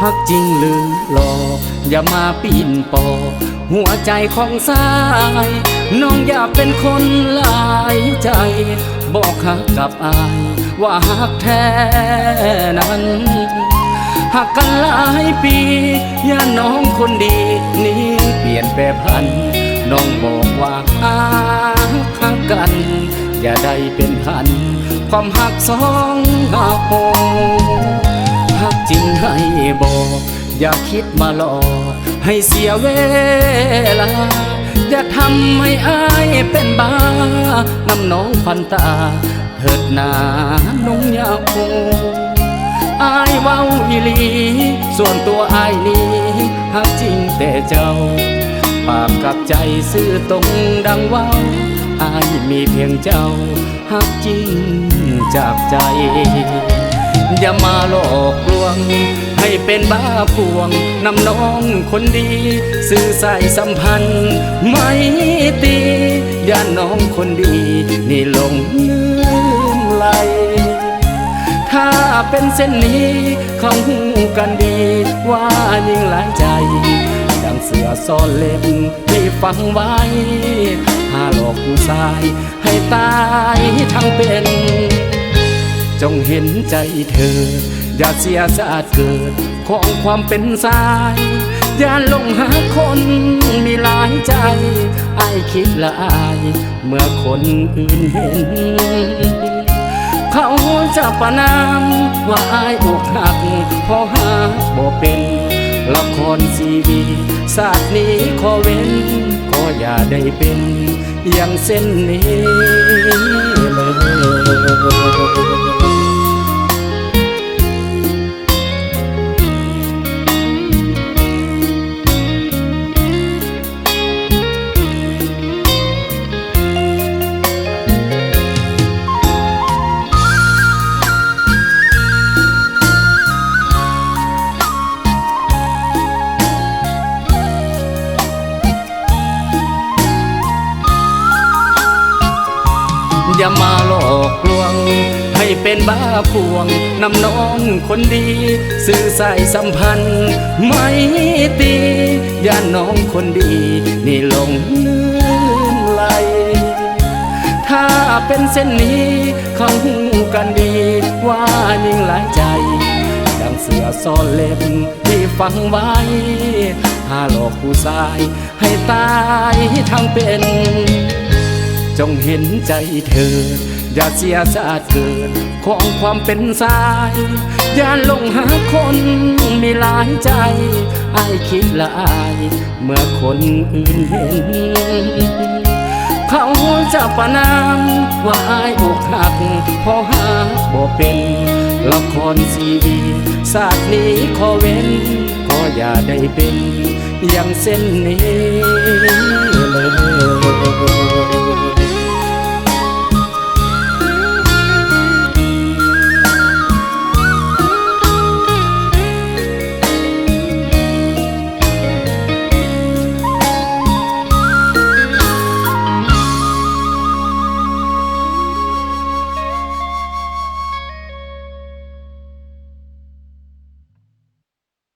ฮักจริงหรือหลอกอย่ามาปีนปอหัวใจของสายน้องอย่าเป็นคนหลายใจบอกฮักกับอายว่าฮักแท้นั้นหักกันหลายปีอย่าน้องคนดีนี้เปลี่ยนแปรพันน้องบอกว่าฮักกันอย่าได้เป็นพันความหักสองหักโหหักจริงให้บอกอย่าคิดมาหลอกให้เสียเวลาอย่าทำให้อายเป็นบ้าน้ำน้องพันตาเถิดหนาน้องอย่าโหอายเว้าอีหลีส่วนตัวอายนี้หักจริงแต่เจ้าปากกับใจซื่อตรงดังเว้าอายมีเพียงเจ้าหักจริงจากใจอย่ามาหลอกลวงให้เป็นบ้าพวงนำน้องคนดีสื่อสายสัมพันธ์ไม่ตีอย่าน้องคนดีนี่หลงลืมไหลถ้าเป็นเส้นนี้เขาหูกันดีว่ายิ่งหลายใจดังเสือซ่อนเล็บที่ฟังไว้หาหลอกผู้ชายให้ตายทั้งเป็นจงเห็นใจเธออย่าเสียสาดเกิดของความเป็นสายอย่าลงหาคนมีหลายใจอ้ายคิดละอายเมื่อคนอื่นเห็นเขาจะประนามว่าอายอกหักเพราะหาบ่เป็นละครชีวิตศาสตร์นี้ขอเว้นก็อย่าได้เป็นอย่างเส้นนี้เลยอย่ามาหลอกลวงให้เป็นบ้าพวงนำน้องคนดีสื่อสายสัมพันธ์ไม่ตีอย่าน้องคนดีนี่หลงลืมไหลถ้าเป็นเส้นนี้เขาหูกันดีว่ายิ่งหลายใจดังเสือซ่อนเล็บที่ฟังไว้หาหลอกผู้ชายให้ตายทั้งเป็นจงเห็นใจเธออย่าเสียสาดเกิดของความเป็นสายอย่าลงหาคนมีหลายใจอ้ายคิดละอายเมื่อคนอื่นเห็นเขาจะประนามว่าอายอกหักเพราะหาบ่เป็นละครชีวิตศาสตร์นี้ขอเว้นก็อย่าได้เป็นอย่างเส้นนี้เลย